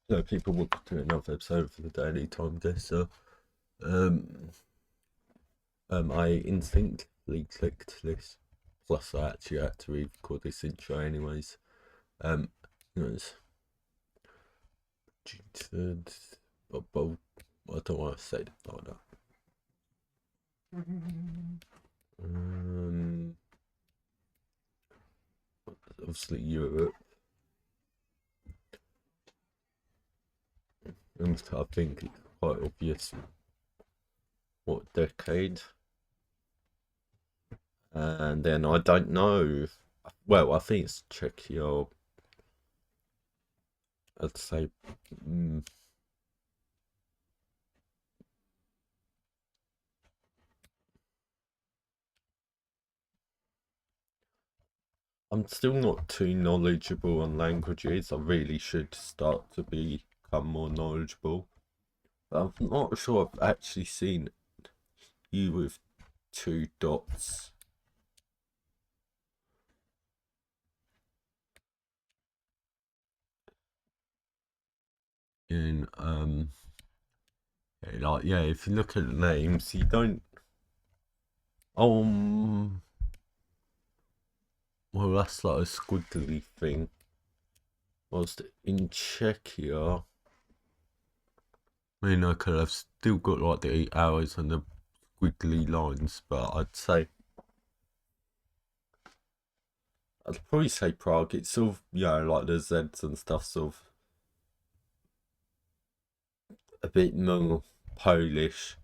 Hello, people. Welcome to another episode of the Daily TimeGuessr. Um, I instinctively clicked this. Plus, I actually had to record this intro, anyways. It was I don't want to say it like that. Obviously Europe, and I think it's quite obvious what decade. And then I don't know. Well, I think it's Czechia. I'd say. I'm still not too knowledgeable on languages. I really should start to become more knowledgeable. But I'm not sure I've actually seen you with two dots in like, yeah, if you look at the names, you don't. Um, well, that's like a squiggly thing. Whilst in Czechia, I mean, I could have still got like the 8 hours and the squiggly lines, but I'd probably say Prague. It's sort of, like the Zs and stuff, sort of a bit more Polish.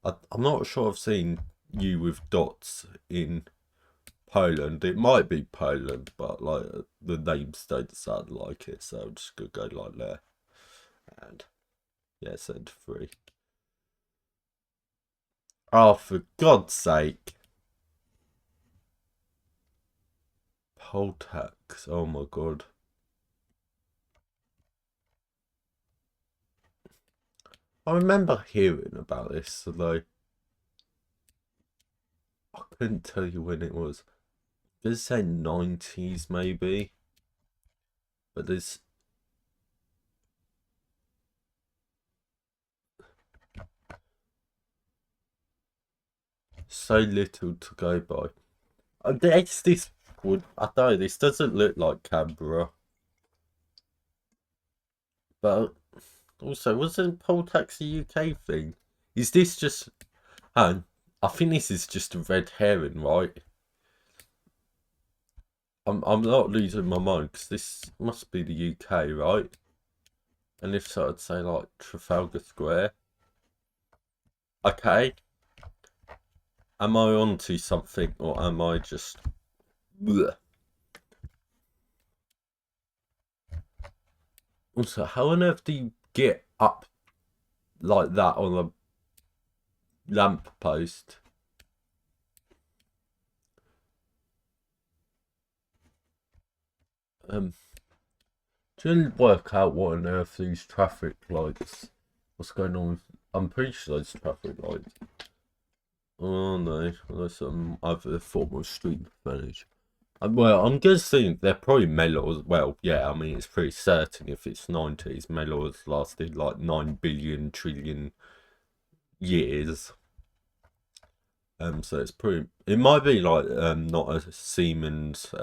I'm not sure I've seen you with dots in Poland. It might be Poland, but like the names don't sound like it, so I'm just gonna go like there. And yeah, send free. Oh, for God's sake. Poll tax. Oh my God. I remember hearing about this, although I couldn't tell you when it was. Let's say 90s maybe. But there's so little to go by. I guess this would, I don't know, this doesn't look like Canberra. But also, wasn't poll tax a UK thing? Is this just, and I think this is just a red herring, right? I'm not losing my mind because this must be the UK, right? And if so, I'd say like Trafalgar Square. Okay, am I onto something or am I just? Bleh. Also, how on earth do you get up like that on a lamp post? Trying to work out what on earth these traffic lights. What's going on with? I'm pretty sure those traffic lights. Oh no, there's some other form of street furniture. Well, I'm guessing they're probably mellows. Well, yeah, I mean it's pretty certain if it's 90s, mellows lasted like 9 billion trillion years. So it's pretty. It might be like not a Siemens.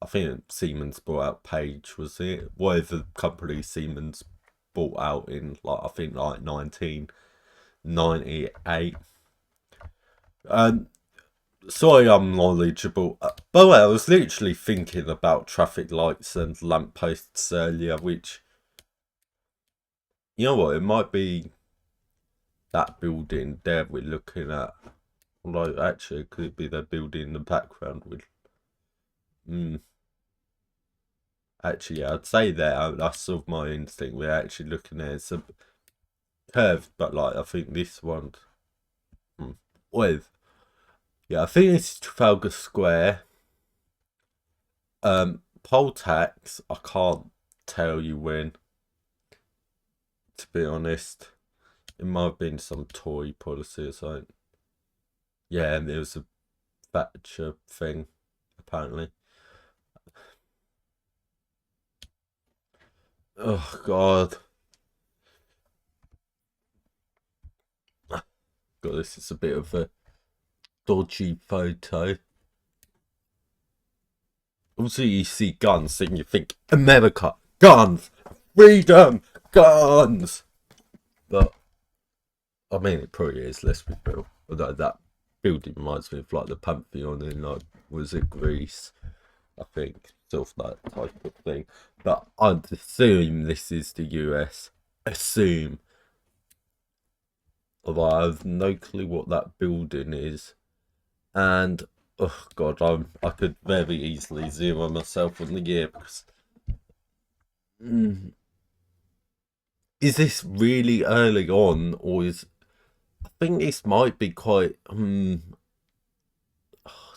I think Siemens bought out Page, was it? Whatever company Siemens bought out in, like, I think like 1998. Um, Sorry, I'm knowledgeable. By the way, I was literally thinking about traffic lights and lampposts earlier, which, you know what, it might be that building there we're looking at. Although, actually, could it be that building in the background with. Mm, actually, yeah, I'd say that. That's sort of my instinct. We're actually looking at it's a curved, but like, I think this one. With. Yeah, I think it's Trafalgar Square. Poll tax, I can't tell you when, to be honest. It might have been some Tory policy or something. Yeah, and it was a Thatcher thing, apparently. Oh God. God, this is a bit of a dodgy photo. Also, you see guns and you think, America, guns, freedom, guns. But, I mean, it probably is, let's be real. Although that building reminds me of like the Pantheon in, like, was it Greece? I think, sort of that type of thing. But I'd assume this is the US. Assume. Although I have no clue what that building is. And oh God, I could very easily zero myself on the year because is this really early on, or is I think this might be quite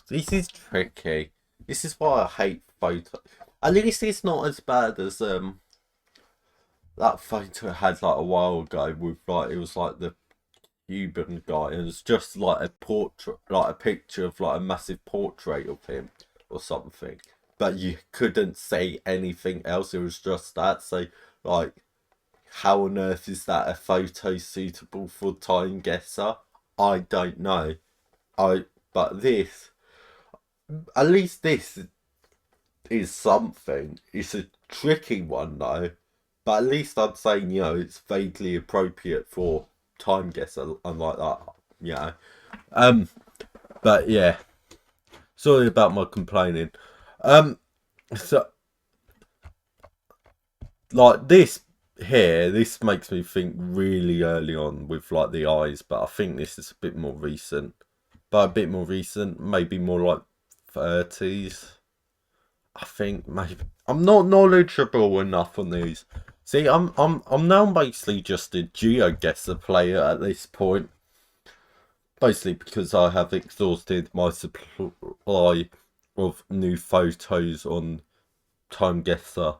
this is tricky. This is why I hate photo. At least it's not as bad as that photo I had like a while ago with like it was like the Cuban guy and it was just like a portrait, like a picture of like a massive portrait of him or something. But you couldn't say anything else. It was just that. So like, how on earth is that a photo suitable for TimeGuessr? I don't know. But this, at least this is something. It's a tricky one though, but at least I'm saying it's vaguely appropriate for TimeGuessr, unlike that. Yeah. Um. But yeah, sorry about my complaining. So like this here, this makes me think really early on with like the eyes, but I think this is a bit more recent. But a bit more recent, maybe more like 30s. I think maybe I'm not knowledgeable enough on these. See, I'm now basically just a GeoGuessr player at this point. Basically because I have exhausted my supply of new photos on TimeGuessr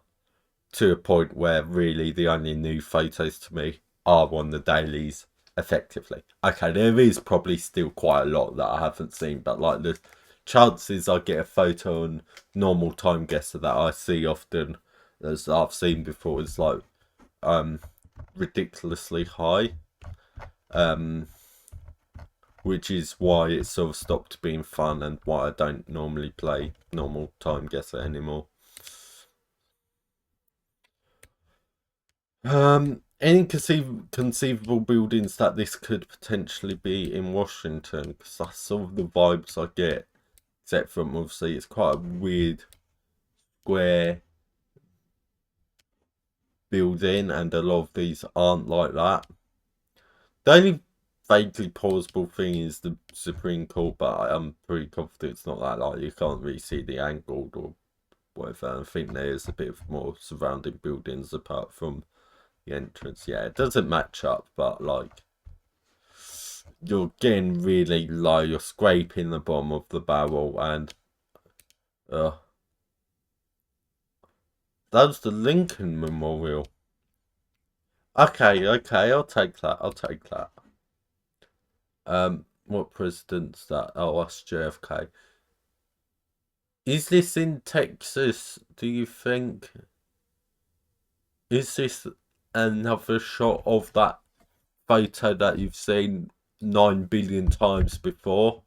to a point where really the only new photos to me are on the dailies effectively. Okay, there is probably still quite a lot that I haven't seen, but like the chances I get a photo on normal TimeGuessr that I see often as I've seen before is like ridiculously high. Which is why it sort of stopped being fun and why I don't normally play normal TimeGuessr anymore. Any conceivable buildings that this could potentially be in Washington? Because that's sort of the vibes I get. Except from obviously it's quite a weird square building, and a lot of these aren't like that. The only vaguely plausible thing is the Supreme Court, but I'm pretty confident it's not that. Like you can't really see the angled or whatever. I think there's a bit of more surrounding buildings apart from the entrance. Yeah, it doesn't match up, but like you're getting really low. You're scraping the bottom of the barrel, and that's the Lincoln Memorial. Okay, I'll take that. I'll take that. What president's that? Oh, that's JFK. Is this in Texas? Do you think? Is this another shot of that photo that you've seen 9 billion times before?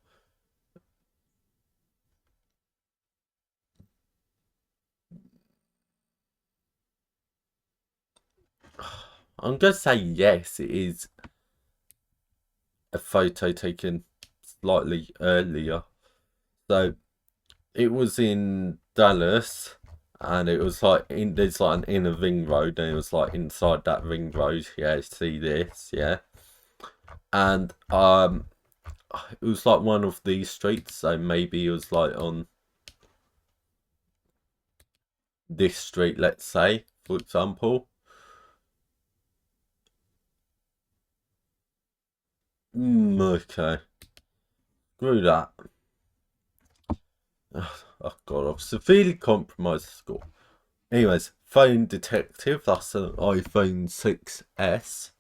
I'm gonna say yes, it is a photo taken slightly earlier. So it was in Dallas, and it was like there's like an inner ring road, and it was like inside that ring road. Yeah, see this, yeah, and it was like one of these streets, so maybe it was like on this street, let's say, for example. Okay, screw that. Oh God, I've severely compromised the score. Anyways, phone detective, that's an iPhone 6S.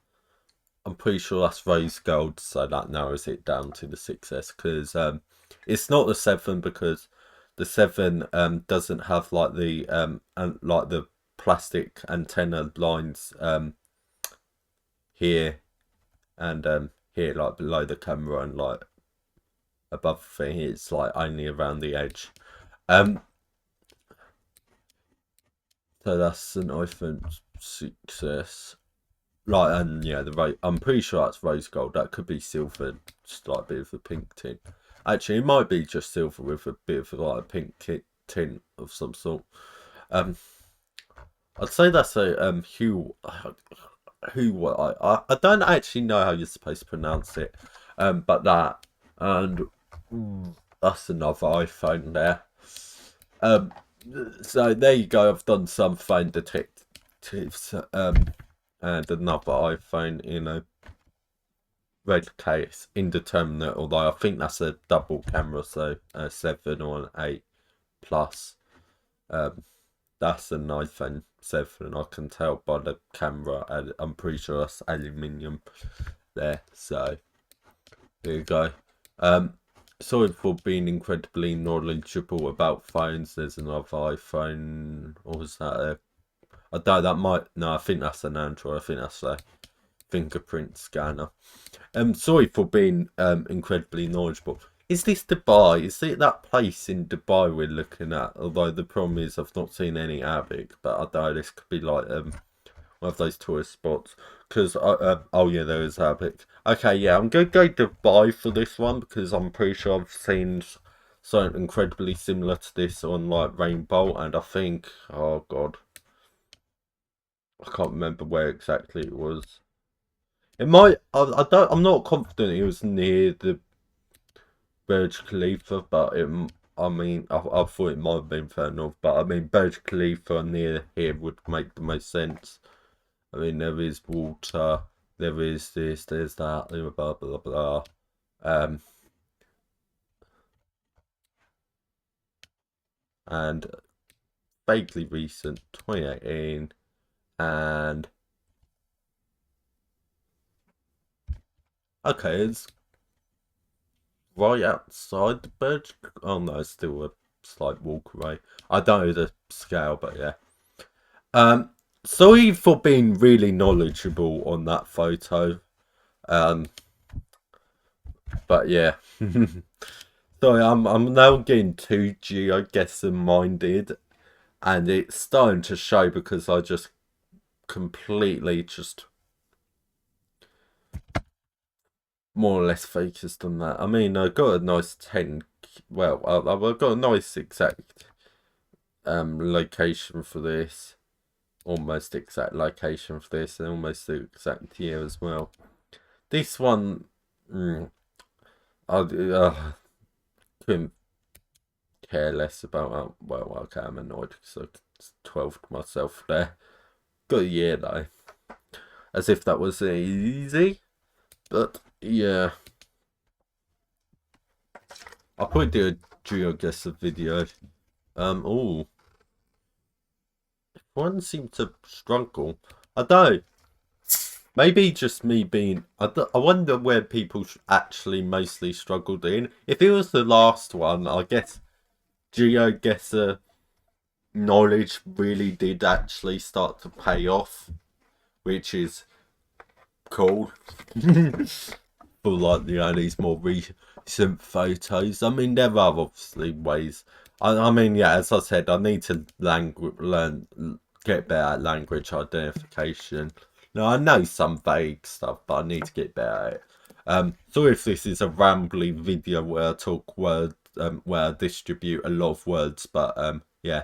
I'm pretty sure that's rose gold, so that narrows it down to the 6S because it's not the 7 because the 7 doesn't have like the and like the plastic antenna lines here and here, like below the camera, and like above the thing, it's like only around the edge. So that's an iPhone 6s. Right, and yeah, I'm pretty sure that's rose gold. That could be silver, just like a bit of a pink tint. Actually, it might be just silver with a bit of like a pink tint of some sort. I'd say that's a hue. I don't actually know how you're supposed to pronounce it. But that, and that's another iPhone there. So there you go. I've done some phone detectives. And another iPhone in a red case, indeterminate, although I think that's a double camera, so a 7 or an 8 plus. That's an iPhone 7, I can tell by the camera, and I'm pretty sure that's aluminium there, so there you go. Sorry for being incredibly knowledgeable about phones. There's another iPhone, or was that a... I doubt that might... No, I think that's an Android. I think that's a fingerprint scanner. Sorry for being incredibly knowledgeable. Is this Dubai? Is it that place in Dubai we're looking at? Although the problem is I've not seen any Arabic, but I know this could be like one of those tourist spots. Because oh yeah, there is Arabic. Okay, yeah, I'm gonna go Dubai for this one because I'm pretty sure I've seen something incredibly similar to this on like Rainbow, and I think, oh god, I can't remember where exactly it was. It might. I don't. I'm not confident it was near the Burj Khalifa, but I mean, I thought it might have been further north. But I mean, Burj Khalifa near here would make the most sense. I mean, there is water. There is this. There's that. Blah blah blah. And vaguely recent, 2018, and okay, it's right outside the Burj. Oh no, it's still a slight walk away. I don't know the scale, but yeah. Sorry for being really knowledgeable on that photo. But yeah. Sorry, I'm now getting too GeoGuessr minded, and it's starting to show because I just completely just more or less focused on that. I mean, I got a nice 10. Well, I've got a nice exact location for this, almost exact location for this, and almost the exact year as well. This one, I couldn't care less about. Well, okay, I'm annoyed because I 12'd myself there. Got a year though, as if that was easy, but yeah. I'll probably do a GeoGuessr video. Oh, one seemed to struggle. I don't know. Maybe just me being... I wonder where people actually mostly struggled in. If it was the last one, I guess GeoGuessr knowledge really did actually start to pay off, which is cool. For like, you know, these more recent photos. I mean, there are obviously ways. I mean, yeah, as I said, I need to get better at language identification. Now, I know some vague stuff, but I need to get better at it. So if this is a rambly video where I talk words, where I distribute a lot of words, but yeah,